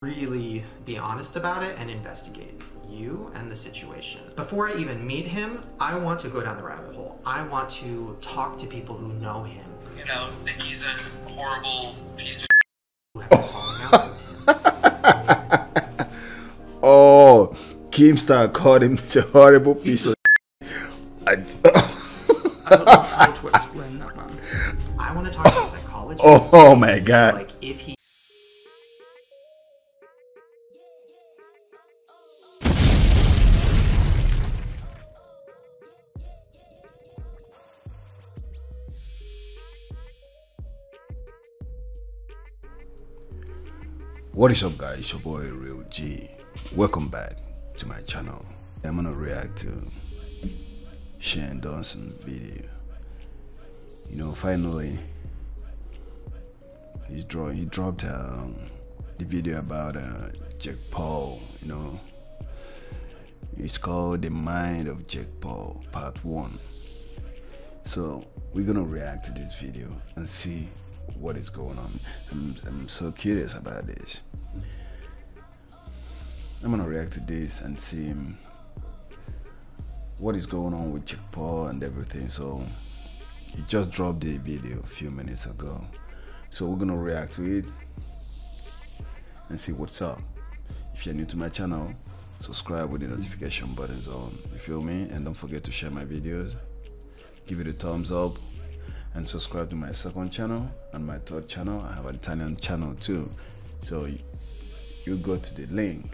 really be honest about it and investigate you and the situation. Before I even meet him, I want to go down the rabbit hole. I want to talk to people who know him. You know, think he's a horrible piece of Oh, Keemstar called him a horrible piece of I don't know how to explain that, man. I want to talk to a psychologist. Oh my God. Like if he What is up, guys? It's your boy RealGee. Welcome back to my channel. I'm gonna react to DAWSON video. You know, finally he dropped the video about Jake Paul. You know, it's called The Mind of Jake Paul Part 1. So we're gonna react to this video and see what is going on. I'm so curious about this. I'm gonna react to this and see what is going on with Jake Paul and everything. So he just dropped the video a few minutes ago, so we're gonna react to it and see what's up. If you're new to my channel, subscribe with the notification buttons on, you feel me? And don't forget to share my videos, give it a thumbs up, and subscribe to my second channel and my third channel. I have an Italian channel too, so you go to the link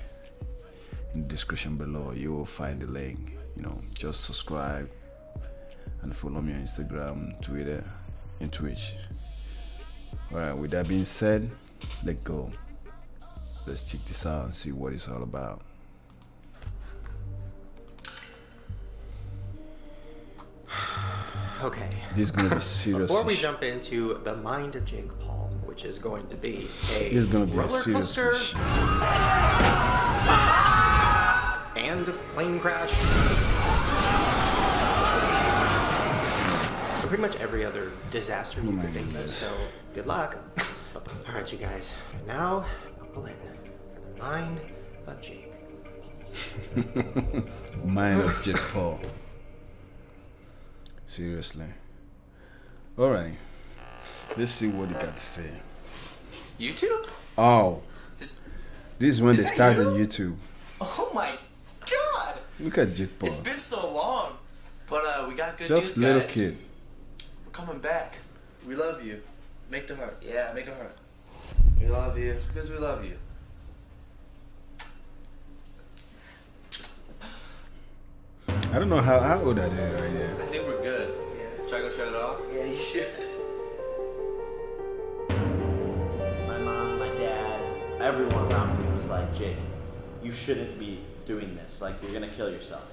in the description below. You will find the link. You know, just subscribe and follow me on Instagram, Twitter, and Twitch. Alright, with that being said, let's go. Let's check this out and see what it's all about. Okay. This is gonna be serious. Before we jump into the mind of Jake Paul, which is going to be a this is gonna be a roller serious coaster and a plane crash. So pretty much every other disaster you could think of. So good luck. All right, you guys. Now buckle in for the mind of Jake Paul. Mind of Jake Paul. Seriously. Alright. Let's see what he got to say. YouTube? Oh. This is when they started you? YouTube. Oh my God! Look at Jake Paul. It's been so long, but we got good Just news, little guys. kid. We're coming back. We love you. Make the heart. Yeah, make a heart. We love you. It's because we love you. I don't know how old are they right now. I think we're good. Yeah. Should I go shut it off? Yeah, you should. My mom, my dad, everyone around me was like, Jake, you shouldn't be doing this. Like, you're gonna kill yourself.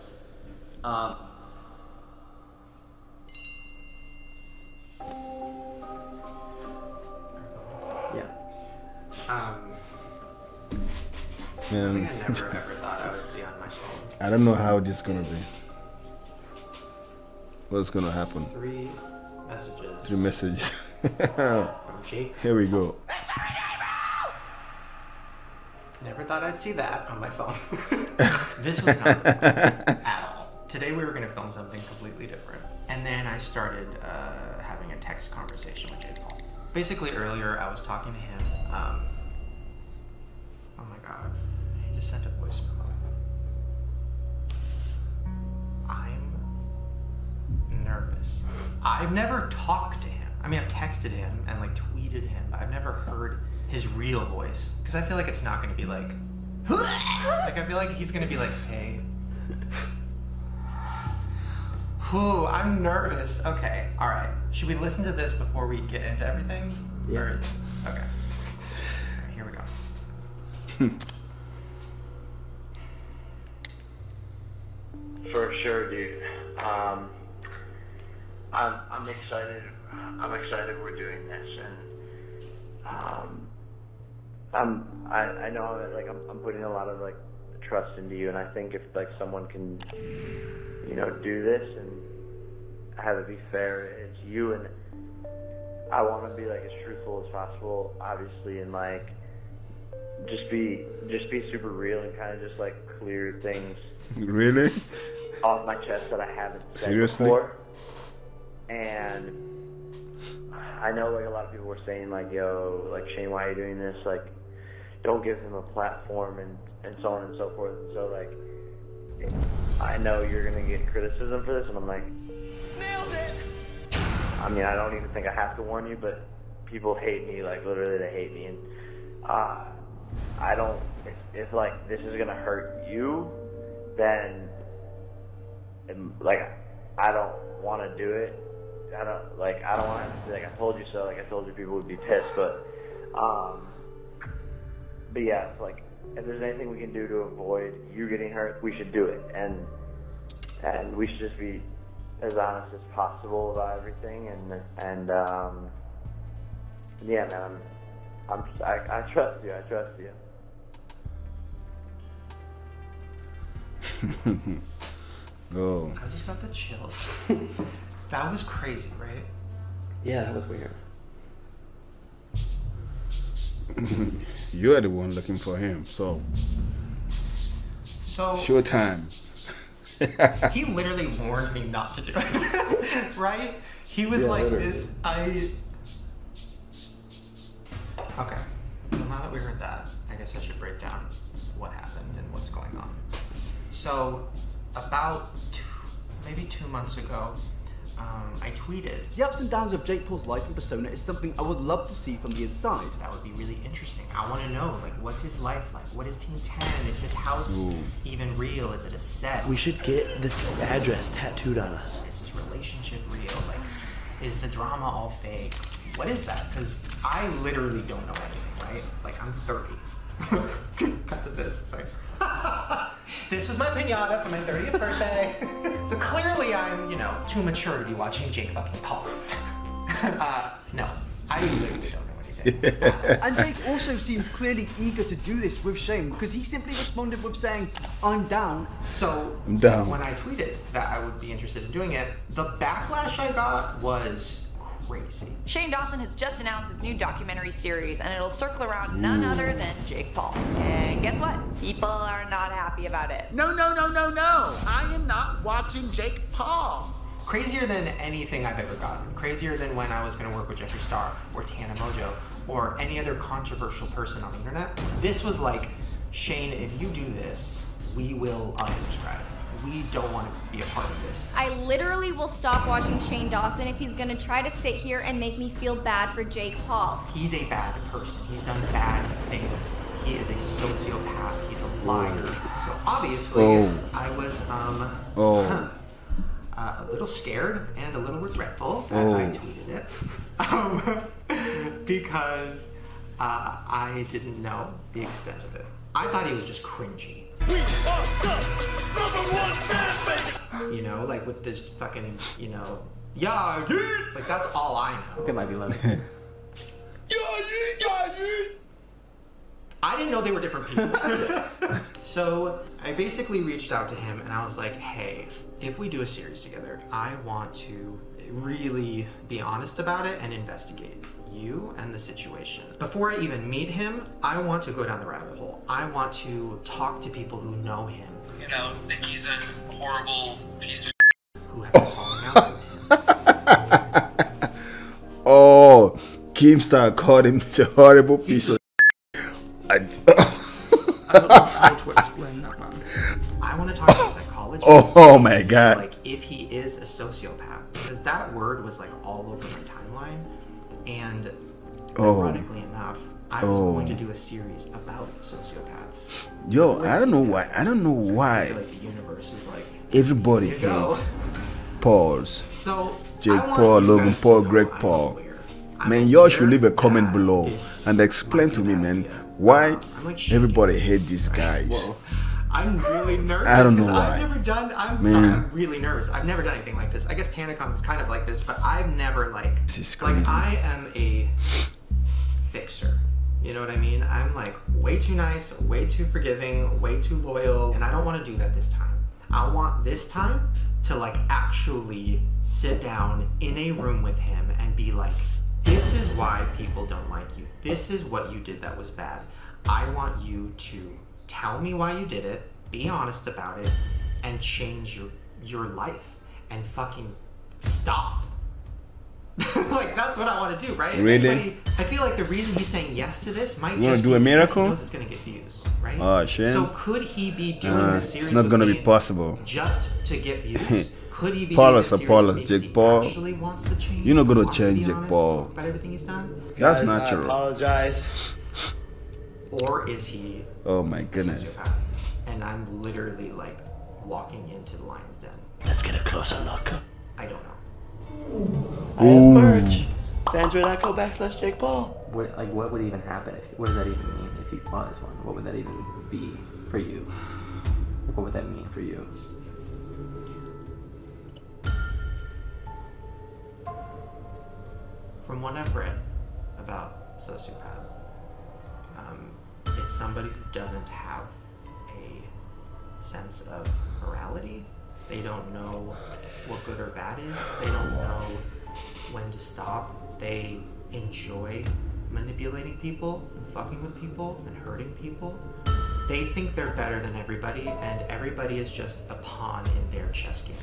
Yeah. Man, Something I never ever thought I would see on my phone. I don't know how this is gonna be. What's gonna happen? 3 messages. 3 messages. From Jake. Here we go. Never thought I'd see that on my phone. This was not the plan at all. Today we were going to film something completely different. And then I started having a text conversation with Jake Paul. Basically earlier I was talking to him. Oh my God. He just sent a voice memo. I'm nervous. I've never talked to him. I mean, I've texted him and like tweeted him, but I've never heard his real voice, because I feel like it's not going to be like I feel like he's going to be like, hey. Whew, I'm nervous. Okay, all right. Should we listen to this before we get into everything? Yeah. Or, okay. All right, here we go. For sure, dude. I'm excited. I'm excited we're doing this, and I know that like I'm putting a lot of like trust into you, and I think if like someone can, you know, do this and have it be fair, it's you. And I want to be like as truthful as possible, obviously, and like just be super real and kind of just like clear things Really? off my chest that I haven't said Seriously? before. And I know like a lot of people were saying like, yo, like Shane, why are you doing this? Like, don't give him a platform and so on and so forth. So like, I know you're gonna get criticism for this, and I'm like, nailed it. I mean, I don't even think I have to warn you, but people hate me, like literally they hate me, and I don't. If like this is gonna hurt you, then like I don't want to do it. I don't want to be like I told you so. Like I told you, people would be pissed, but yeah, it's like if there's anything we can do to avoid you getting hurt, we should do it, and we should just be as honest as possible about everything, and yeah, man, I trust you. I trust you. Oh. I just got the chills. That was crazy, right? Yeah, that was weird. You're the one looking for him, so showtime. He literally warned me not to do it, right? He was like literally. this. Okay. Well, now that we heard that, I guess I should break down what happened and what's going on. So, about maybe 2 months ago, I tweeted. The ups and downs of Jake Paul's life and persona is something I would love to see from the inside. That would be really interesting. I want to know, like, what's his life like? What is Team 10? Is his house even real? Is it a set? We should get this address tattooed on us. Is his relationship real? Like, is the drama all fake? What is that? Because I literally don't know anything, right? Like, I'm 30. Cut to this. It's like, this was my pinata for my 30th birthday. So clearly I'm, too mature to be watching Jake fucking Paul. No, I literally don't know anything. And Jake also seems clearly eager to do this with Shane, because he simply responded with saying, I'm down. So I'm down. When I tweeted that I would be interested in doing it, the backlash I got was crazy. Shane Dawson has just announced his new documentary series, and it'll circle around none other than Jake Paul. And guess what? People are not happy about it. No. I am not watching Jake Paul. Crazier than anything I've ever gotten. Crazier than when I was going to work with Jeffree Star or Tana Mojo or any other controversial person on the internet. This was like, Shane, if you do this, we will unsubscribe. We don't want to be a part of this. I literally will stop watching Shane Dawson if he's going to try to sit here and make me feel bad for Jake Paul. He's a bad person. He's done bad things. He is a sociopath. He's a liar. So obviously, I was a little scared and a little regretful that I tweeted it because I didn't know the extent of it. I thought he was just cringy. Like with this fucking, yeah, like that's all I know. They might be low. I didn't know they were different people. So I basically reached out to him and I was like, hey, if we do a series together, I want to really be honest about it and investigate you and the situation. Before I even meet him, I want to go down the rabbit hole. I want to talk to people who know him. Think he's a horrible piece of who have been falling out with him. Oh, Keemstar called him a horrible piece of I don't know how to explain that, man. I want to talk to a psychologist. Oh my God. Like, if he is a sociopath, because that word was like all over my timeline, and ironically enough, I was going to do a series about sociopaths. Yo, I don't know why. I don't know So why. I feel like the universe is like, Everybody here you go. hates Pauls. So Jake I want Paul, you Logan guys to Paul, know Greg I'm Paul. aware. I'm Man, y'all should aware leave a comment that below this and explain might to be me, a bad man, idea. why I'm like shaking. everybody hate these guys. Whoa. I'm really nervous. I don't know 'cause why. I've never done. I'm Man. sorry. I'm really nervous. I've never done anything like this. I guess TanaCon was kind of like this, but I've never This is crazy. I am a fixer. You know what I mean? I'm like way too nice, way too forgiving, way too loyal, and I don't want to do that this time. I want this time to like actually sit down in a room with him and be like, this is why people don't like you. This is what you did that was bad. I want you to tell me why you did it, be honest about it, and change your life and fucking stop. Like, that's what I want to do, right? Really? I feel like the reason he's saying yes to this might You just want to do a be miracle? he knows it's going to get views, right? Oh, shit. So could he be doing this series it's not going to be possible. just to get views? Could he be Paulus doing this Paulus, series because Jake he Paul. actually wants to change? You're not going to wants be change Jake honest, Paul. talk about everything he's done? That's Guys, natural. I apologize. Or is he Oh my a goodness. sociopath? And I'm literally like walking into the lion's den. Let's get a closer look. I don't know. I have merch. Fans.co/ Jake Paul. What would even happen? What does that even mean if he was one? What would that even be for you? What would that mean for you? From what I've read about sociopaths, it's somebody who doesn't have a sense of morality. They don't know what good or bad is. They don't know when to stop. They enjoy manipulating people and fucking with people and hurting people. They think they're better than everybody, and everybody is just a pawn in their chess game.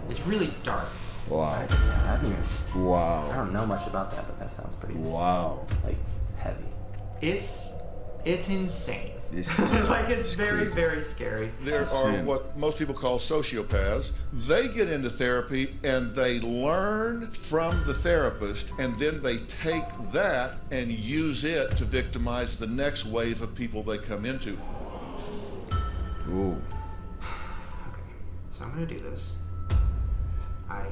It's really dark. Wow. Yeah, I Wow. don't know much about that, but that sounds pretty Wow. like heavy. It's insane. This is Like, it's it's very, crazy. very scary. There are what most people call sociopaths. They get into therapy and they learn from the therapist, and then they take that and use it to victimize the next wave of people they come into. Ooh. Okay, so I'm gonna do this. I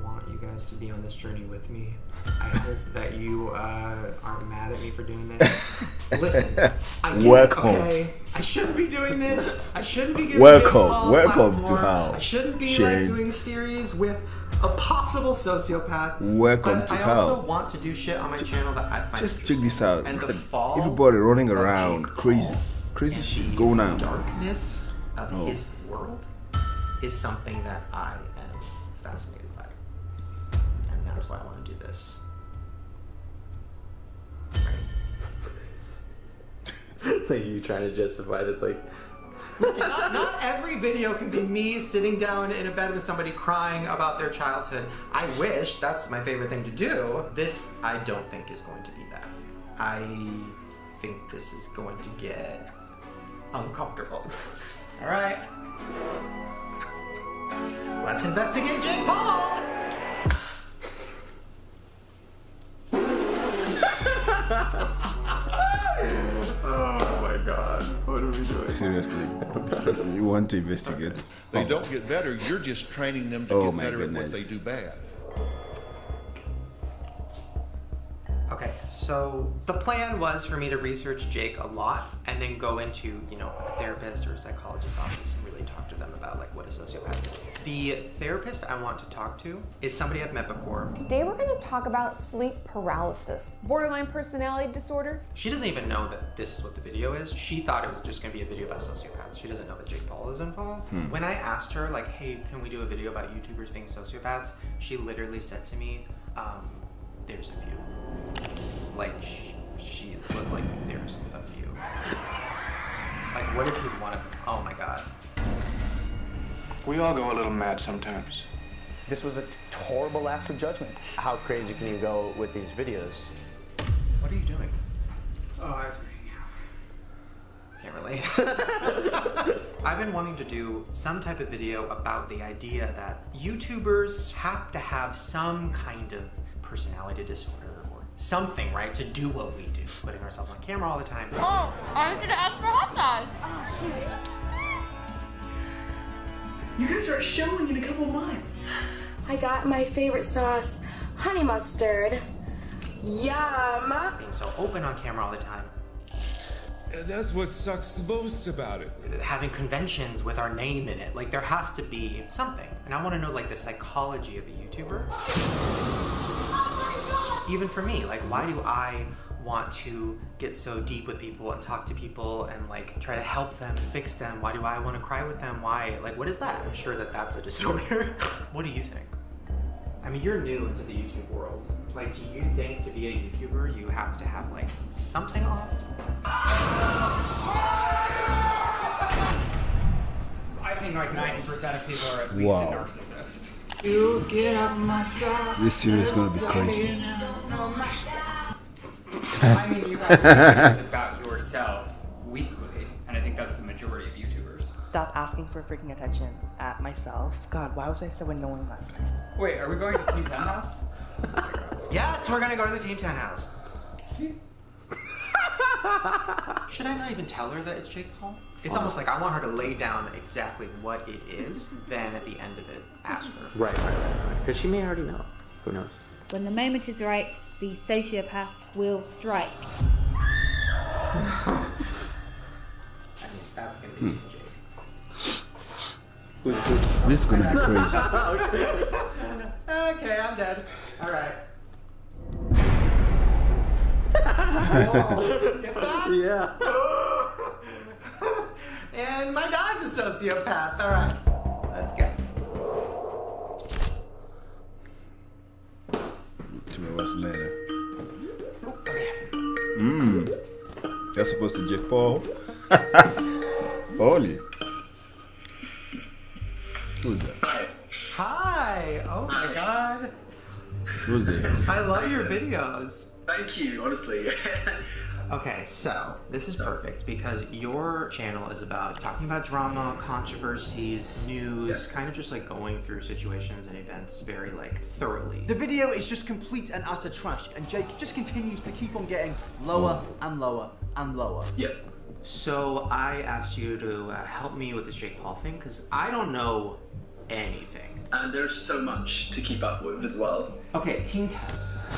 want you guys to be on this journey with me. I hope that you aren't mad at me for doing this. Listen, I get it, Welcome. okay? I shouldn't be doing this. I shouldn't be giving Welcome. Jake Paul a Welcome to platform. hell, I shouldn't be Shane. doing series with a possible sociopath. Welcome but to I hell. also want to do shit on my channel that I find Just check interesting. this out. And the fall Everybody running of around, Jake crazy, Paul crazy and shit the going on. darkness of Oh. his world is something that I am fascinated by. And that's why I want to do this. It's like you trying to justify this, like. Listen, not every video can be me sitting down in a bed with somebody crying about their childhood. I wish, that's my favorite thing to do. This, I don't think is going to be that. I think this is going to get uncomfortable. All right. Let's investigate Jake Paul. Oh my God, what are we doing? Seriously. You want to investigate? They don't get better. You're just training them to Oh get my better at goodness. what they do bad. Okay, so the plan was for me to research Jake a lot and then go into, you know, a therapist or a psychologist's office and really talk to them about like what a sociopath is. The therapist I want to talk to is somebody I've met before. Today we're going to talk about sleep paralysis, borderline personality disorder. She doesn't even know that this is what the video is. She thought it was just going to be a video about sociopaths. She doesn't know that Jake Paul is involved. When I asked her like, hey, can we do a video about YouTubers being sociopaths? She literally said to me, there's a few. Like, she was like, there's a few. Like, what if he's one of them? Oh my God. We all go a little mad sometimes. This was a horrible lapse of judgment. How crazy can you go with these videos? What are you doing? Oh, I was Can't relate. I've been wanting to do some type of video about the idea that YouTubers have to have some kind of personality disorder or something, right, to do what we do, putting ourselves on camera all the time. Oh, I should ask for hot sauce. Oh, shoot. You guys are showing in a couple months. I got my favorite sauce, honey mustard. Yum! Being so open on camera all the time. That's what sucks the most about it. Having conventions with our name in it. Like, there has to be something. And I want to know, like, the psychology of a YouTuber. Even for me, like, why do I want to get so deep with people and talk to people and, like, try to help them and fix them? Why do I want to cry with them? Why? Like, what is that? I'm sure that that's a disorder. What do you think? I mean, you're new into the YouTube world. Like, do you think to be a YouTuber, you have to have, like, something off? I think like 90% of people are at least a narcissist. You get up my star. This series is gonna be crazy. I mean, you have videos about yourself weekly, and I think that's the majority of YouTubers. Stop asking for freaking attention at myself. God, why was I so annoying last night? Wait, are we going to Team 10 house? Yes, we're gonna go to the Team 10 house. Should I not even tell her that it's Jake Paul? It's almost like I want her to lay down exactly what it is, then at the end of it, ask her. Right. Because she may already know. Who knows? When the moment is right, the sociopath will strike. I mean, that's gonna be Jake. This is gonna be crazy. Okay, I'm dead. All right. Get that? Yeah. And my dog's a sociopath. All right, let's go. 2 hours later. Okay. That's supposed to Jake Paul. Holy. Who's that? Hi. Oh my God. Who's this? I love your videos. Thank you, honestly. Okay, so this is perfect because your channel is about talking about drama, controversies, news, kind of just like going through situations and events very like thoroughly. The video is just complete and utter trash, and Jake just continues to keep on getting lower and lower and lower. Yeah. So I asked you to help me with this Jake Paul thing because I don't know anything. And there's so much to keep up with as well. Okay, Team 10.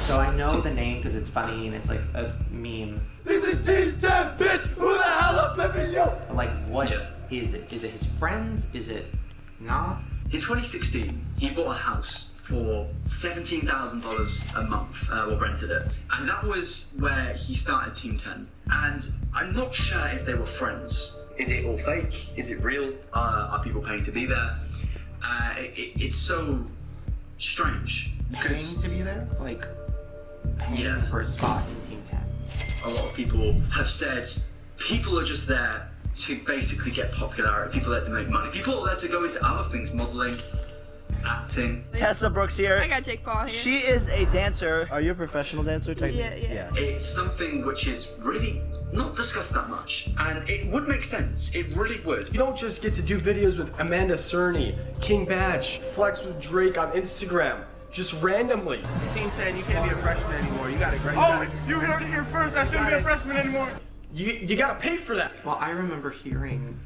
So I know the name because it's funny and it's like a meme. This is Team 10, bitch! Who the hell are flipping you? But like, what is it? Is it his friends? Is it not? In 2016, he bought a house for $17,000 a month, or rented it. And that was where he started Team 10. And I'm not sure if they were friends. Is it all fake? Is it real? Are people paying to be there? It's so strange. Paying to be there? Like, paying for a spot in Team 10. A lot of people have said people are just there to basically get popularity. People are there to make money. People are there to go into other things, modeling, acting. Tessa Brooks here. I got Jake Paul here. She is a dancer. Are you a professional dancer? Yeah. It's something which is really not discussed that much, and it would make sense. It really would. You don't just get to do videos with Amanda Cerny, King Badge, flex with Drake on Instagram. Just randomly. Team 10, you can't be a freshman anymore. You got it, great. Oh, you heard it here first. I shouldn't be a freshman anymore. You gotta pay for that. Well, I remember hearing,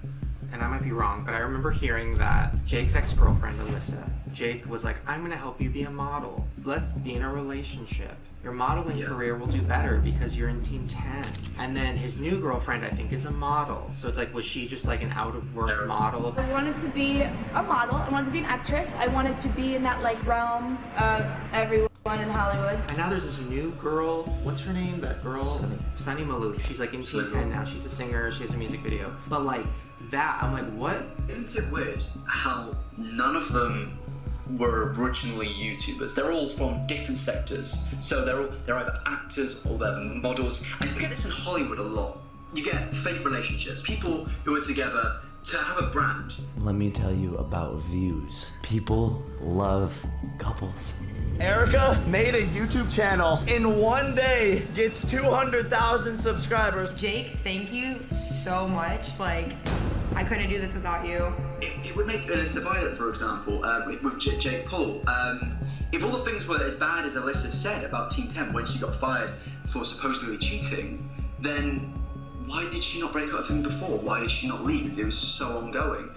and I might be wrong, but I remember hearing that Jake's ex-girlfriend, Alyssa, Jake was like, I'm gonna help you be a model. Let's be in a relationship. Your modeling career will do better because you're in Team 10. And then his new girlfriend, I think, is a model. So it's like, was she just like an out-of-work model? I wanted to be a model. I wanted to be an actress. I wanted to be in that like realm of everyone in Hollywood. And now there's this new girl. What's her name? That girl? Sunny Malou. She's like in Team 10 now. She's a singer. She has a music video. But like that, I'm like, what? Isn't it weird how none of them were originally YouTubers? They're all from different sectors. So they're either actors or they're models. And you get this in Hollywood a lot. You get fake relationships. People who are together to have a brand. Let me tell you about views. People love couples. Erica made a YouTube channel. In one day, gets 200,000 subscribers. Jake, thank you so much. Like, I couldn't do this without you. It would make Alyssa Violet, for example, with Jake Paul. If all the things were as bad as Alyssa said about Team 10 when she got fired for supposedly cheating, then why did she not break up with him before? Why did she not leave? It was so ongoing.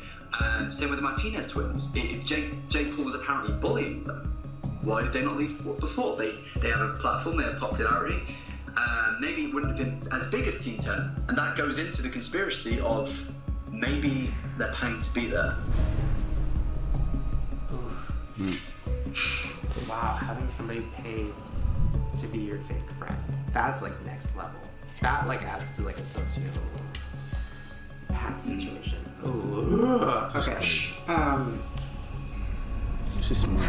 Same with the Martinez twins. If Jake Paul was apparently bullying them, why did they not leave before? They have a platform, they have popularity. Maybe it wouldn't have been as big as Team 10. And that goes into the conspiracy of maybe they're paying to be there. Wow, having somebody pay to be your fake friend. That's like next level. That like adds to like a sociopath situation. Ooh. Okay. She's smart.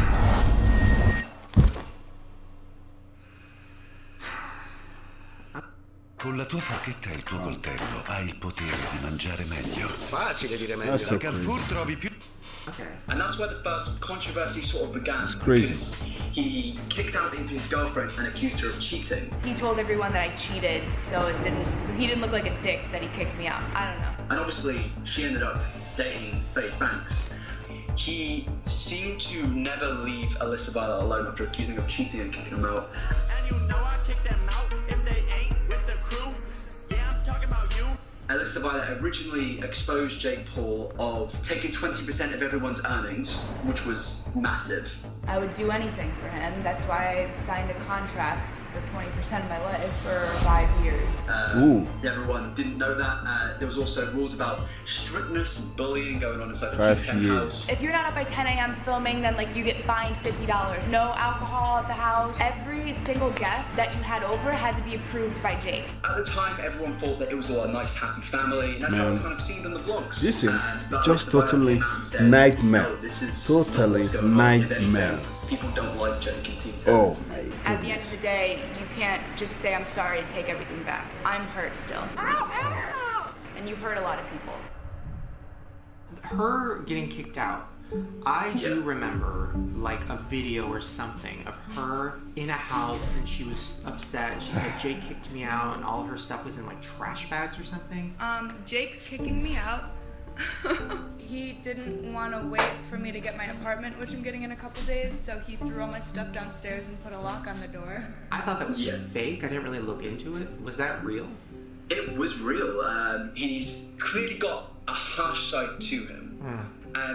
Who Con la tua forchetta e il tuo coltello hai il potere di mangiare meglio. Facile dire meglio. A Carrefour trovi più. Okay. And that's where the first controversy sort of began. It's crazy. Because he kicked out his girlfriend and accused her of cheating. He told everyone that I cheated, so he didn't look like a dick that he kicked me out. I don't know. And obviously, she ended up dating FaZe Banks. He seemed to never leave Alyssa Violet alone after accusing her of cheating and kicking him out. And you know I kick them out if they ain't with the crew. Yeah, I'm talking about you. Alyssa Violet originally exposed Jake Paul of taking 20% of everyone's earnings, which was massive. I would do anything for him. That's why I signed a contract for 20% of my life for 5 years. Everyone didn't know that. There was also rules about strictness and bullying going on inside the 5 Team 10 years. house. If you're not up by 10 a.m. filming, then like you get fined $50. No alcohol at the house. Every single guest that you had over had to be approved by Jake. At the time, everyone thought that it was all a nice, happy family, and that's how it kind of seemed in the vlogs. This is But just Alyssa Violet totally came out and said, nightmare. "No, this is Totally what's going on. If anything, nightmare. People don't like Jake and Team 10. Oh my At the end of the day, you can't just say I'm sorry and take everything back. I'm hurt still. Ow, ow! And you've hurt a lot of people. Her getting kicked out. I do remember like a video or something of her in a house and she was upset and she said Jake kicked me out and all of her stuff was in like trash bags or something. Jake's kicking me out. He didn't want to wait for me to get my apartment, which I'm getting in a couple days, so he threw all my stuff downstairs and put a lock on the door. I thought that was fake. I didn't really look into it. Was that real? It was real. He's clearly got a harsh side to him.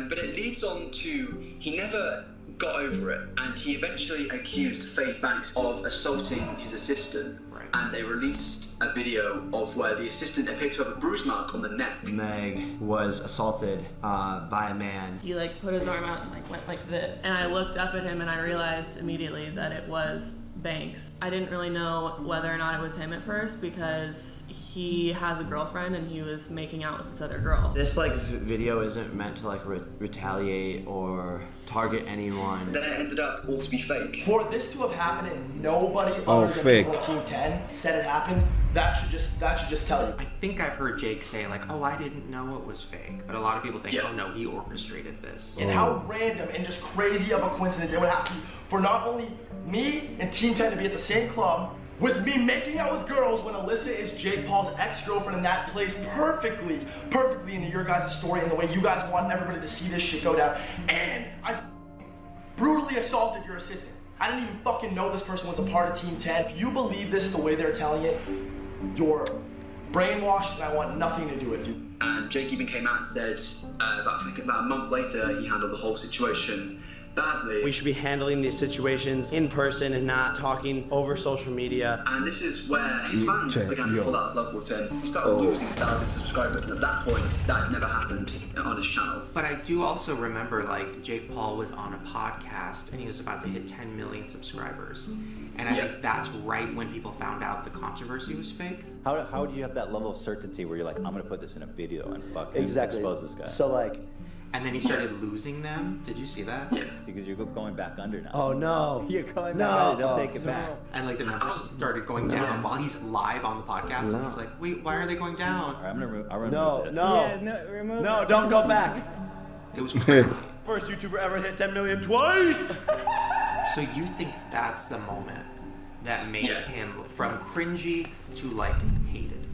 But it leads on to he never got over it, and he eventually accused FaZe Banks of assaulting his assistant. And they released a video of where the assistant appeared to have a bruise mark on the neck. Meg was assaulted by a man. He like put his arm out and like went like this. And I looked up at him and I realized immediately that it was Banks. I didn't really know whether or not it was him at first because he has a girlfriend and he was making out with this other girl. This like video isn't meant to like retaliate or target anyone. Then it ended up all to be fake. For this to have happened and nobody other than people on Team 10 said it happened, that should just tell you. I think I've heard Jake say like, oh, I didn't know it was fake. But a lot of people think, oh no, he orchestrated this. And how random and just crazy of a coincidence it would have to be for not only me and Team 10 to be at the same club, with me making out with girls when Alyssa is Jake Paul's ex-girlfriend, and that plays perfectly into your guys' story and the way you guys want everybody to see this shit go down. And I brutally assaulted your assistant. I didn't even fucking know this person was a part of Team 10. If you believe this the way they're telling it, you're brainwashed and I want nothing to do with you. And Jake even came out and said, about a month later, he handled the whole situation badly. We should be handling these situations in person and not talking over social media. And this is where his fans began to fall out of love with him. He started losing thousands of subscribers, and at that point, that never happened on his channel. But I do also remember, like, Jake Paul was on a podcast and he was about to hit 10 million subscribers. And I think that's right when people found out the controversy was fake. How do you have that level of certainty where you're like, I'm gonna put this in a video and fucking Exactly. expose this guy? So like, and then he started losing them. Did you see that? Yeah. Because you're going back under now. oh no. You're going back under. Don't take it back. And like the numbers started going down while he's live on the podcast. And he's like, wait, why are they going down? All right, I'm gonna remove this. No, don't go back. It was crazy. First YouTuber ever hit 10 million twice. So you think that's the moment that made him from cringy to like hated?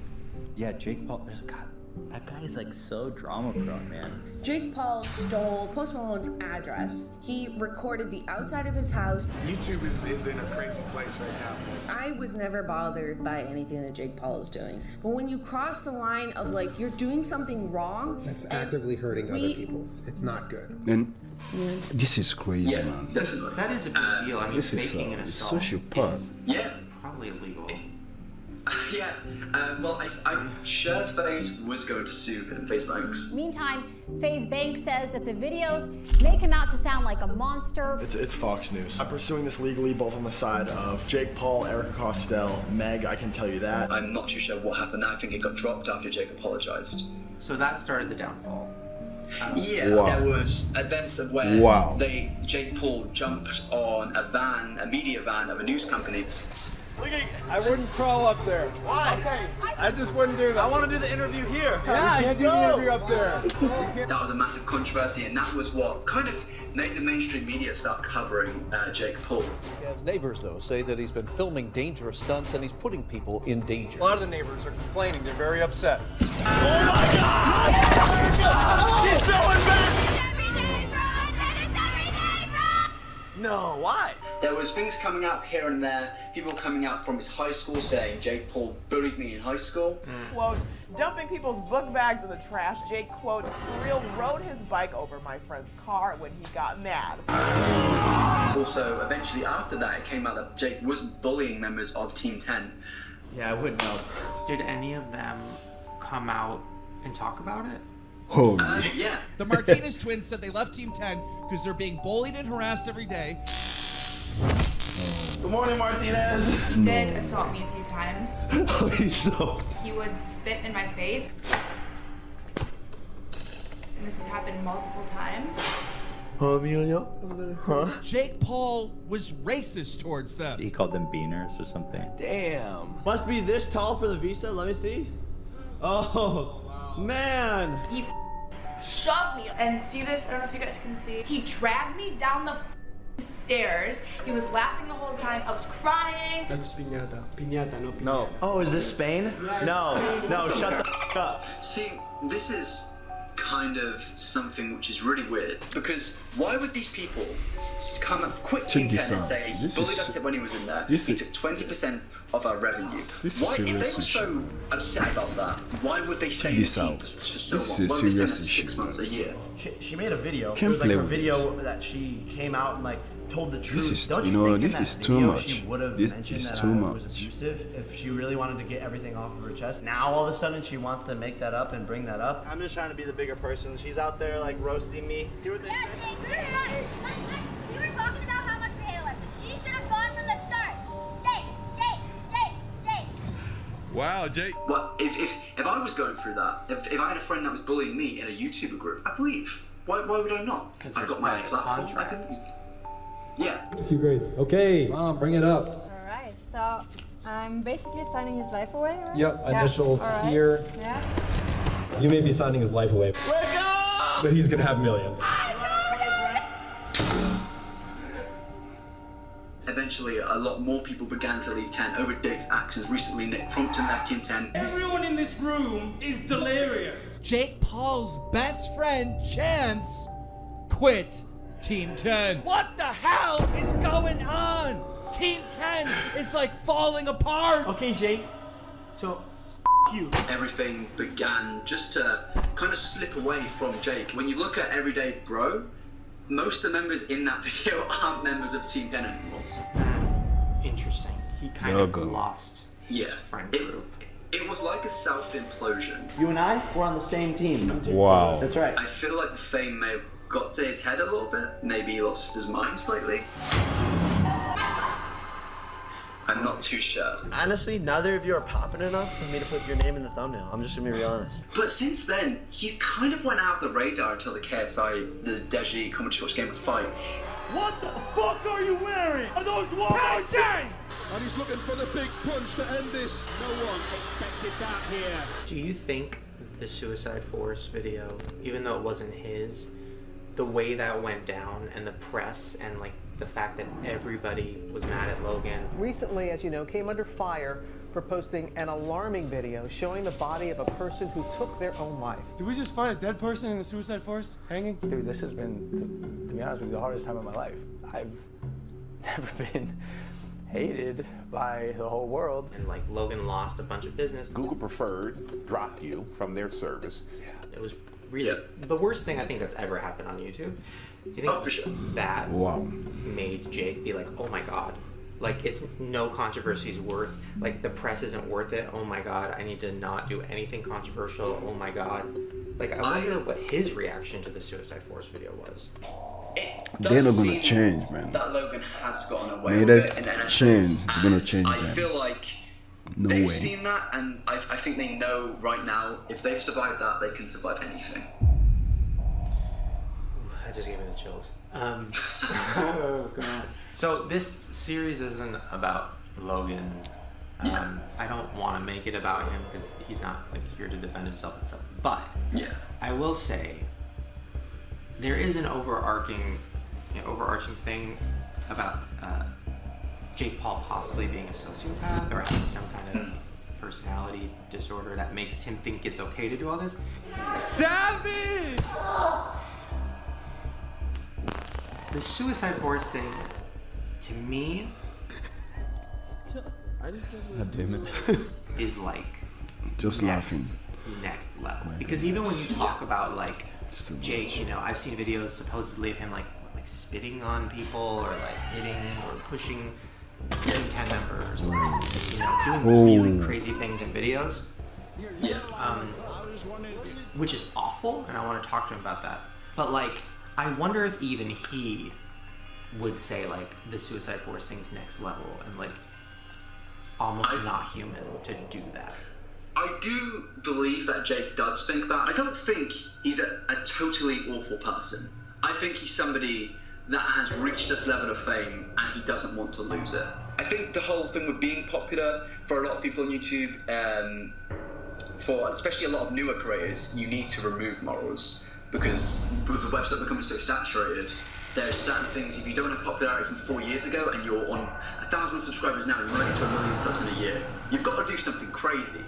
Yeah, Jake Paul. That guy is like so drama prone, man. Jake Paul stole Post Malone's address. He recorded the outside of his house. YouTube is in a crazy place right now. I was never bothered by anything that Jake Paul is doing. But when you cross the line of like, you're doing something wrong. That's actively hurting other people. It's not good. And this is crazy, man. Definitely. That is a big deal. I mean, This is faking an assault sociopath. is probably illegal. Well, I'm sure FaZe was going to sue him, FaZe Banks. Meantime, FaZe Banks says that the videos make him out to sound like a monster. It's Fox News. I'm pursuing this legally, both on the side of Jake Paul, Erica Costello, Meg, I can tell you that. I'm not too sure what happened. I think it got dropped after Jake apologized. So that started the downfall. There was events of where Jake Paul jumped on a media van of a news company. Look at, I wouldn't crawl up there. Why? Okay. I just wouldn't do that. I want to do the interview here. Yeah, you can't do the interview up there. That was a massive controversy, and that was what kind of made the mainstream media start covering Jake Paul. His neighbors, though, say that he's been filming dangerous stunts and he's putting people in danger. A lot of the neighbors are complaining. They're very upset. Oh my God! She's going back! No, why? There was things coming out here and there, people coming out from his high school saying Jake Paul bullied me in high school. Quote, dumping people's book bags in the trash. Jake, quote, for real, rode his bike over my friend's car when he got mad. Also, eventually after that, it came out that Jake wasn't bullying members of Team 10. Yeah, I wouldn't know. Did any of them come out and talk about it? Oh, yeah. The Martinez twins said they left Team 10 because they're being bullied and harassed every day. Good morning, Martinez. He did assault me a few times. Oh, he's so... He would spit in my face. And this has happened multiple times. Huh? Jake Paul was racist towards them. He called them beaners or something. Damn. Must be this tall for the visa. Let me see. Oh, man. He shoved me. And see this? I don't know if you guys can see. He dragged me down the stairs. He was laughing the whole time. I was crying. That's piñata. Piñata, no piñata. No. Oh, is this Spain? No. No, shut the f up. See, this is kind of something which is really weird, because why would these people come up quick Team 10 and say he bullied us when he was in there, he took 20% of our revenue? Why, if they were so upset about that, why would they stay in the team for so long? Why would they stay there for 6 months, a year? She made a video. Can't it was like play her with video that she came out and like told the truth. This is, Don't you know, think in this that is too video much. She would have This mentioned is that too it much. was abusive if she really wanted to get everything off of her chest. Now all of a sudden she wants to make that up and bring that up. I'm just trying to be the bigger person. She's out there like roasting me. Yeah, Jake, we were talking about how much we hate Alexa. She should have gone from the start. Jake. Wow, Jake. Well, if I was going through that, if I had a friend that was bullying me in a YouTuber group, I'd leave. Why would I not? Because I've got my platform. I can. Yeah. 2 grades. Okay, Mom, bring it up. Alright, so I'm basically signing his life away, right? Yep, initials here. Yeah. You may be signing his life away. Wake up! But he's gonna have millions. Eventually, a lot more people began to leave 10 over Jake's actions. Recently, Nick Crompton left Team 10. Everyone in this room is delirious. Jake Paul's best friend, Chance, quit Team 10. What the hell is going on? Team 10 is like falling apart. Okay, Jake. So, you. Everything began just to kind of slip away from Jake. When you look at Everyday Bro, most of the members in that video aren't members of Team 10 anymore. Interesting. He kind of lost his friend group. It was like a self-implosion. You and I, we're on the same team. Wow. That's right. I feel like the fame may have got to his head a little bit. Maybe he lost his mind slightly. I'm not too sure. Honestly, neither of you are popping enough for me to put your name in the thumbnail. I'm just gonna be real honest. But since then, he kind of went out of the radar until the KSI, the DAWSON commentary watch game of fight. What the fuck are you wearing? Are those Walmarts? And he's looking for the big punch to end this. No one expected that here. Do you think the Suicide Force video, even though it wasn't his, the way that went down and the press and like the fact that everybody was mad at Logan. Recently, as you know, came under fire for posting an alarming video showing the body of a person who took their own life. Did we just find a dead person in the Suicide Force hanging? Dude, this has been, to be honest with you, the hardest time of my life. I've never been hated by the whole world. And like Logan lost a bunch of business. Google Preferred dropped you from their service. Yeah. It was really the worst thing I think that's ever happened on YouTube. Do you think that made Jake be like, oh my god, like it's no controversy's worth, like the press isn't worth it, oh my god, I need to not do anything controversial, oh my god. Like I wonder what his reaction to the Suicide Force video was. They're not gonna change, man. That Logan has gotten away Neither with it. change is gonna change I them. feel like No way. seen that, and I think they know right now if they've survived that, they can survive anything. That just gave me the chills. Oh god. So this series isn't about Logan. I don't want to make it about him because he's not like here to defend himself and stuff. But I will say there is an overarching thing about Jake Paul possibly being a sociopath or having some kind of personality disorder that makes him think it's okay to do all this. Savage! The Suicide Forest thing, to me, God damn it. is like just laughing. Next level. Because even when you talk about like Jake, you know, I've seen videos supposedly of him like spitting on people or like hitting or pushing Team 10 members, or you know, doing really crazy things in videos. Which is awful, and I want to talk to him about that. But like, I wonder if even he would say like the Suicide Forest thing's next level and like almost not human to do that. I do believe that Jake does think that. I don't think he's a totally awful person. I think he's somebody that has reached this level of fame and he doesn't want to lose it. I think the whole thing with being popular for a lot of people on YouTube, for especially a lot of newer creators, you need to remove morals because with the website becoming so saturated, there's certain things, if you don't have popularity from 4 years ago and you're on 1,000 subscribers now and you're running to 1 million subs in a year, you've got to do something crazy.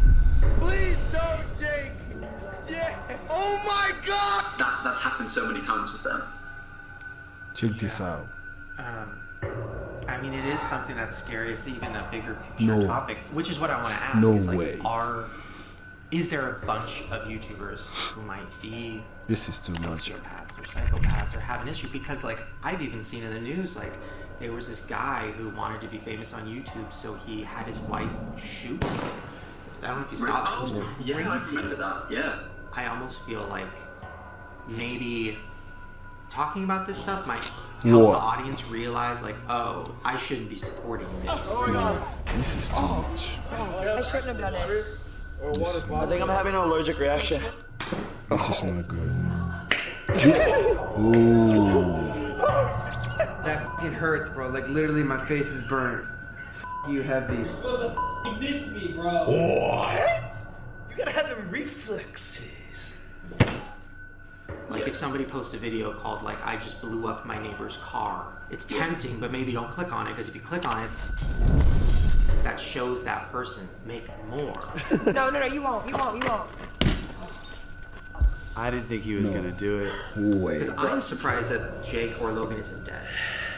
Please don't, Jake! Yeah. Oh my god! That's happened so many times with them. Check this out. I mean, it is something that's scary. It's even a bigger picture topic, which is what I want to ask. No is like, way. Is there a bunch of YouTubers who might be sociopaths or psychopaths or have an issue? Because like I've even seen in the news, like there was this guy who wanted to be famous on YouTube, so he had his wife shoot him. I don't know if you saw that. It was crazy. Yeah, I remember that. Yeah. I almost feel like maybe talking about this stuff might help the audience realize, like, oh, I shouldn't be supporting this. Oh my god. This is too much. I shouldn't have done it. I think I'm having an allergic reaction. This is not good. Ooh. That fucking hurts, bro. Like, literally, my face is burnt. You heavy. You're supposed to miss me, bro. What? You gotta have them reflexes. Like if somebody posts a video called like I just blew up my neighbor's car, it's tempting, but maybe don't click on it because if you click on it, that shows that person make more. No, you won't. I didn't think he was gonna do it. Because I'm surprised that Jake or Logan isn't dead.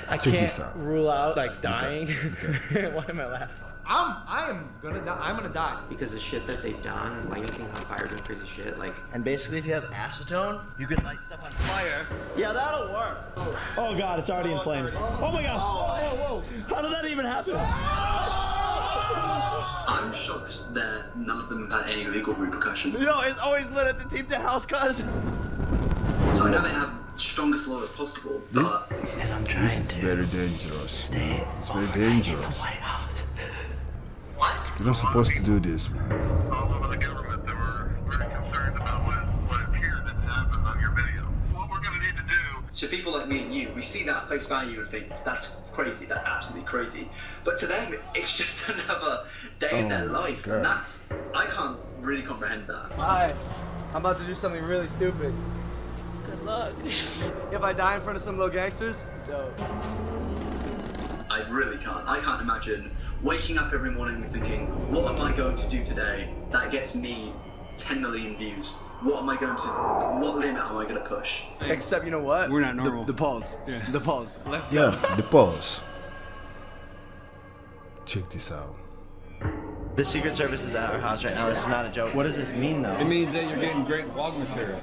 I can't rule out like dying. Why am I laughing? I'm gonna die. Because the shit that they've done, lighting things on fire, doing crazy shit, like. And basically, if you have acetone, you can light stuff on fire. Yeah, that'll work. Oh god, it's already in flames. Oh my god. Whoa. How did that even happen? I'm shocked that none of them have had any legal repercussions. You know, it's always lit at the Team 10 house, cuz. So I know they have strongest laws possible, but... This is very dangerous. It's very dangerous. You're not supposed to do this, man. To people like me and you, we see that face value and think, that's crazy, that's absolutely crazy. But to them, it's just another day in their life. And that's, I can't really comprehend that. Hi, I'm about to do something really stupid. Good luck. If I die in front of some little gangsters, dope. I really can't. I can't imagine waking up every morning and thinking, what am I going to do today that gets me 10 million views? What limit am I going to push? Except, you know what? We're not normal. The pause. Yeah. The pause. Let's go. Yeah, the pause. Check this out. The Secret Service is at our house right now. This is not a joke. What does this mean, though? It means that you're getting great vlog material.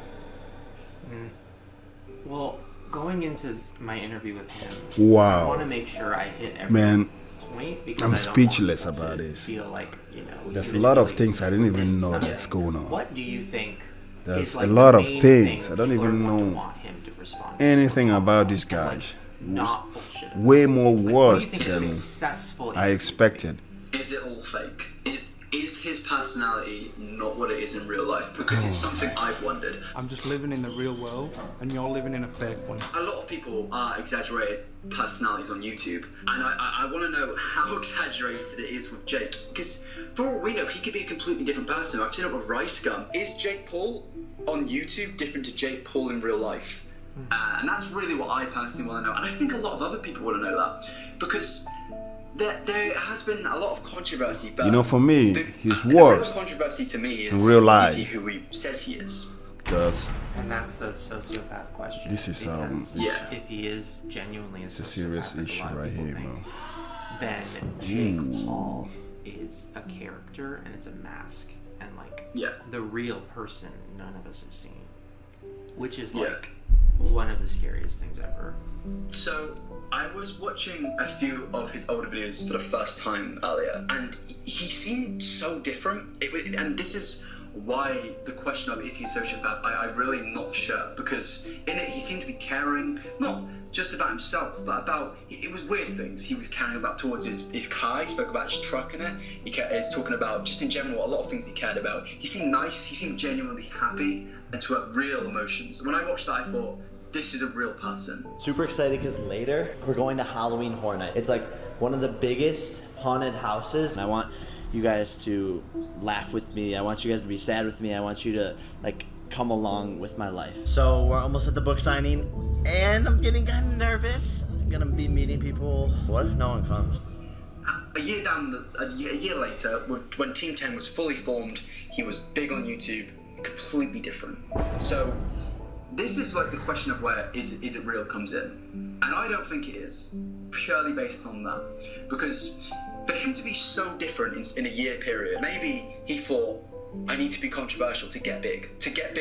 Well, going into my interview with him, wow. I want to make sure I hit every point because I'm I don't speechless want about to this. feel like, you know, there's a lot of things I didn't even know that's going on. What do you think? There's like a lot of thing things I don't even want know him to respond anything about these guys. Not bullshit. Way more worse What do you think than successful I expected. In is it all fake? Is his personality not what it is in real life? Because it's something I've wondered. I'm just living in the real world, and you're living in a fake one. A lot of people are exaggerated personalities on YouTube, and I want to know how exaggerated it is with Jake. Because for all we know, he could be a completely different person. I've seen it with Rice Gum. Is Jake Paul on YouTube different to Jake Paul in real life? And that's really what I personally want to know. And I think a lot of other people want to know that. Because there has been a lot of controversy. But you know, for me, his the worst real controversy to me is, in real life. Is he who he says he is? And that's the sociopath question. This is if he is genuinely it's a serious issue right here, bro. Then Jake Paul is a character and it's a mask, and like the real person none of us have seen, which is like one of the scariest things ever. So I was watching a few of his older videos for the first time earlier, and he seemed so different. And this is why the question of is he a sociopath, I'm really not sure, because in it he seemed to be caring not just about himself, but about, it was weird things he was caring about towards his car. He spoke about his truck in it. He's talking about, just in general, a lot of things he cared about. He seemed nice, he seemed genuinely happy, and to have real emotions. When I watched that, I thought, this is a real person. Super excited because later we're going to Halloween Horror Night. It's like one of the biggest haunted houses. I want you guys to laugh with me. I want you guys to be sad with me. I want you to like come along with my life. So we're almost at the book signing and I'm getting kind of nervous. I'm gonna be meeting people. What if no one comes? A year later, when Team 10 was fully formed, he was big on YouTube, completely different. So this is like the question of where is it real comes in. And I don't think it is, purely based on that. Because for him to be so different in a year period, maybe he thought, I need to be controversial to get big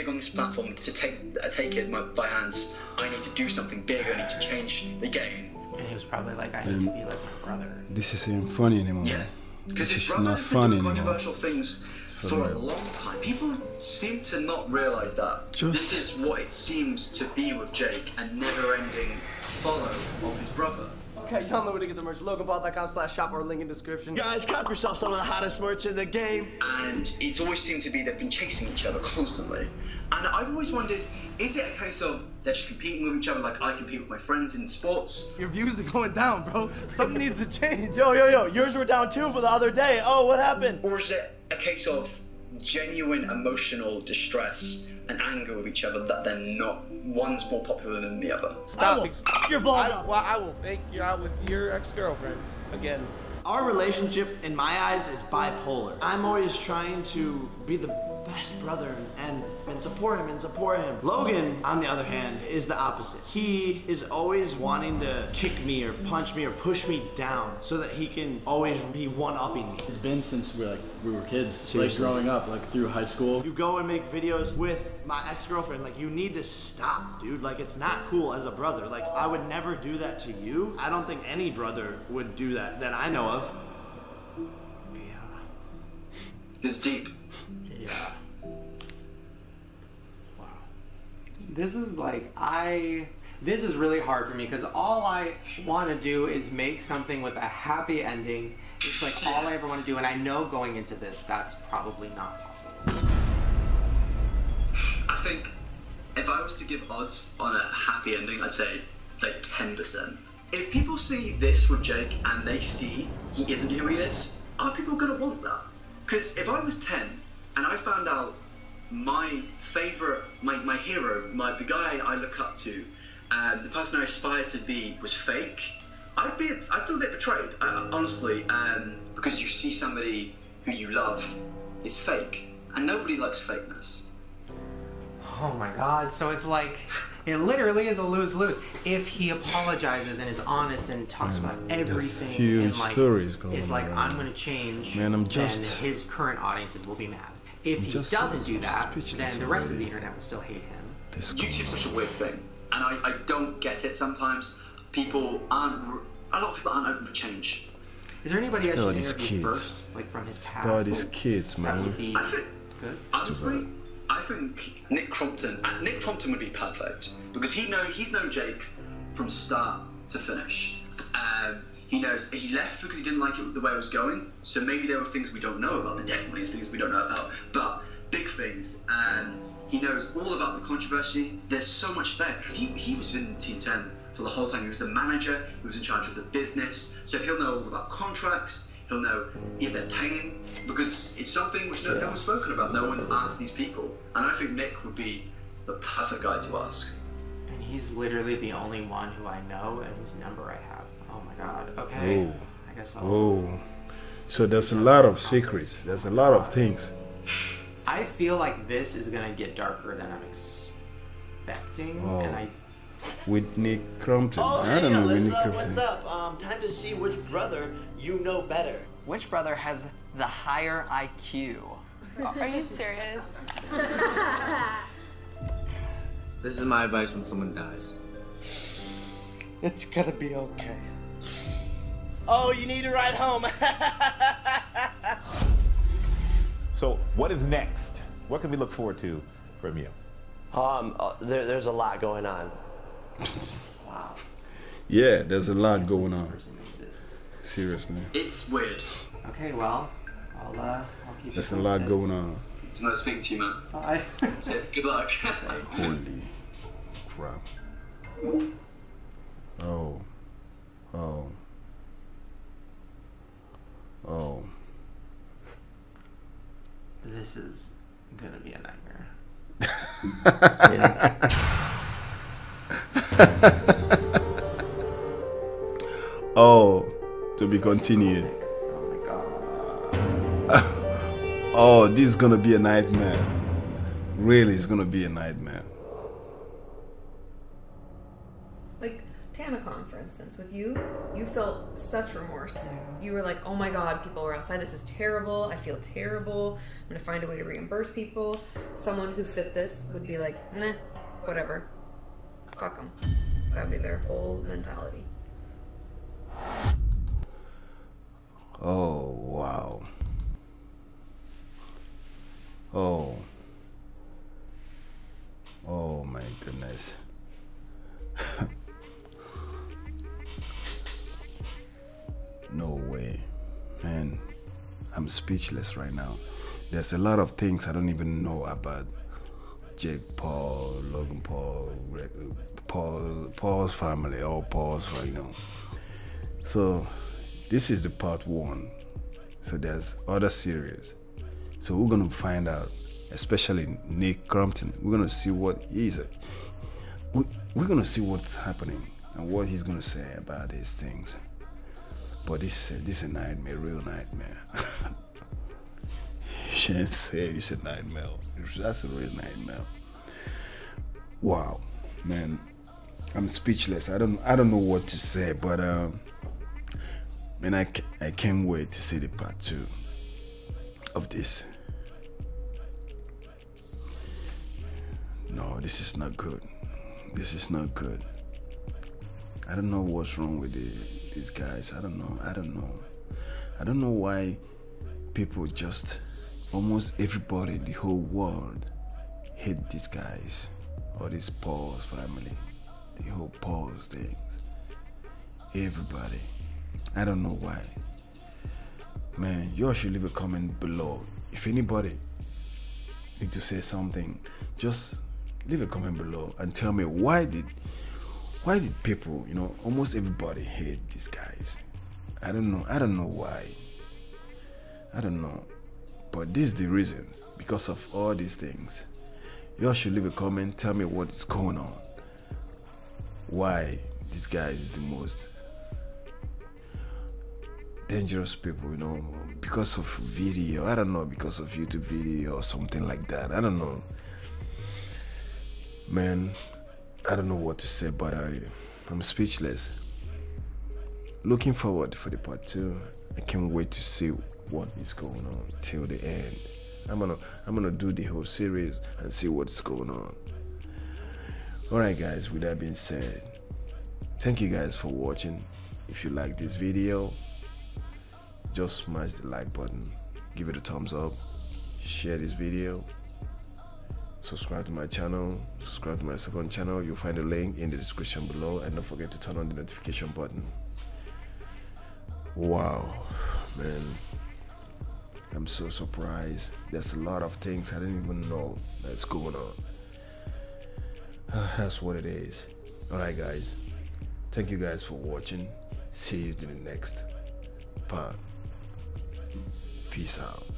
on this platform, to take it by hands. I need to do something big, I need to change the game. And he was probably like, I need to be like my brother. This isn't funny anymore. Yeah, because this his is brother not has funny been doing anymore. controversial things for a long time. People seem to not realise that this is what it seems to be with Jake, a never-ending follow of his brother. Okay, y'all know where to get the merch. LoganPaul.com/shop or link in description. Guys, cop yourself some of the hottest merch in the game. And it's always seemed to be they've been chasing each other constantly. And I've always wondered, is it a case of they're just competing with each other like I compete with my friends in sports? Your views are going down, bro. Something needs to change. Yo, yours were down too for the other day. Oh, what happened? Or is it a case of genuine emotional distress and anger with each other that they're not, one's more popular than the other? Stop your blog. I will fake you out with your ex-girlfriend again. Our relationship, in my eyes, is bipolar. I'm always trying to be the best brother and support him. Logan, on the other hand, is the opposite. He is always wanting to kick me or punch me or push me down so that he can always be one-upping me. It's been since we were kids, Seriously. like growing up, like through high school. You go and make videos with my ex-girlfriend, like you need to stop, dude. Like it's not cool as a brother. Like I would never do that to you. I don't think any brother would do that I know of. It's deep. Yeah. Wow. This is like, this is really hard for me because all I want to do is make something with a happy ending. It's like all I ever want to do, and I know going into this, that's probably not possible. I think if I was to give odds on a happy ending, I'd say like 10%. If people see this with Jake and they see he isn't who he is, are people going to want that? Because if I was 10 and I found out my favourite, my hero, the guy I look up to, the person I aspire to be was fake, I'd feel a bit betrayed, honestly, because you see somebody who you love is fake, and nobody likes fakeness. Oh my god, so it's like, it literally is a lose-lose. If he apologizes and is honest and talks about everything, huge and like, stories going it's like, on. I'm going to change, Man, I'm then just- his current audiences will be mad. If he just doesn't do that, speechless then the rest of already. the internet will still hate him. YouTube's such a weird thing, and I don't get it sometimes. A lot of people aren't open for change. Is there anybody I Look at all should these interview kids. first, like from his past? Look at all these kids, That man. would be good. Honestly, I think Nick Crompton would be perfect because he's known Jake from start to finish. He knows he left because he didn't like it the way it was going. So maybe there were things we don't know about. There definitely is things we don't know about, but big things. He knows all about the controversy. There's so much there. He was in Team 10 for the whole time. He was the manager. He was in charge of the business. So he'll know all about contracts. He'll know if they're paying, because it's something which no one's spoken about. No one's asked these people. And I think Nick would be the perfect guy to ask. And he's literally the only one who I know and whose number I have. Oh my god. Okay. Oh. I guess I'll... Oh. So there's a lot of secrets. There's a lot of things. I feel like this is gonna get darker than I'm expecting. Oh. And I... With Nick Crumpton. Oh, I hey, don't know with Nick Alyssa, Crumpton. what's up? Time to see which brother you know better. Which brother has the higher IQ? Are you serious? This is my advice when someone dies. It's gonna be okay. Oh, you need a ride home. So, what is next? What can we look forward to from you? There's a lot going on. Wow. Yeah, there's a lot going on. Seriously. It's weird. Okay, well, I'll keep There's you a lot posted. going on. It's nice speaking to you, man. Bye. That's it. Good luck. Holy crap. Oh. Oh. Oh. This is gonna be a nightmare. Oh, to be continued. Oh my god. Oh, this is gonna be a nightmare. Really, it's gonna be a nightmare. Like TanaCon, for instance, with you felt such remorse. You were like, oh my god, people are outside, this is terrible, I feel terrible, I'm gonna find a way to reimburse people. Someone who fit this would be like, nah, whatever. Fuck them. That would be their whole mentality. Oh, wow. Oh. Oh my goodness. No way. Man, I'm speechless right now. There's a lot of things I don't even know about Jake Paul, Logan Paul, Paul's family, all Paul's, you know. So this is the part 1. So there's other series. So we're gonna find out, especially Nick Crumpton. We're gonna see what he's. We're gonna see what's happening and what he's gonna say about these things. But this is a nightmare, real nightmare. You shouldn't say it's a nightmare. That's a real nightmare. Wow, man, I'm speechless. I don't know what to say, but man, I can't wait to see the part 2 of this. No, this is not good. This is not good. I don't know what's wrong with these guys. I don't know. I don't know why people just, almost everybody in the whole world hate these guys or this Paul's family, the whole Paul's things. Everybody. I don't know why. Man, you all should leave a comment below. If anybody need to say something, just leave a comment below and tell me why did people, you know, almost everybody hate these guys. I don't know why. I don't know. But this is the reason, because of all these things. You all should leave a comment, tell me what is going on. Why this guy is the most dangerous people, you know, because of video. I don't know, because of YouTube video or something like that. I don't know. Man, I don't know what to say, but I'm speechless. Looking forward for the part 2. I can't wait to see what is going on till the end. I'm gonna do the whole series and see what's going on. Alright guys, with that being said, thank you guys for watching. If you like this video, just smash the like button, give it a thumbs up, share this video, subscribe to my channel, subscribe to my second channel. You'll find a link in the description below, and don't forget to turn on the notification button. Wow, man. I'm so surprised. There's a lot of things I didn't even know that's going on. That's what it is. Alright guys, thank you guys for watching. See you in the next part. Peace out.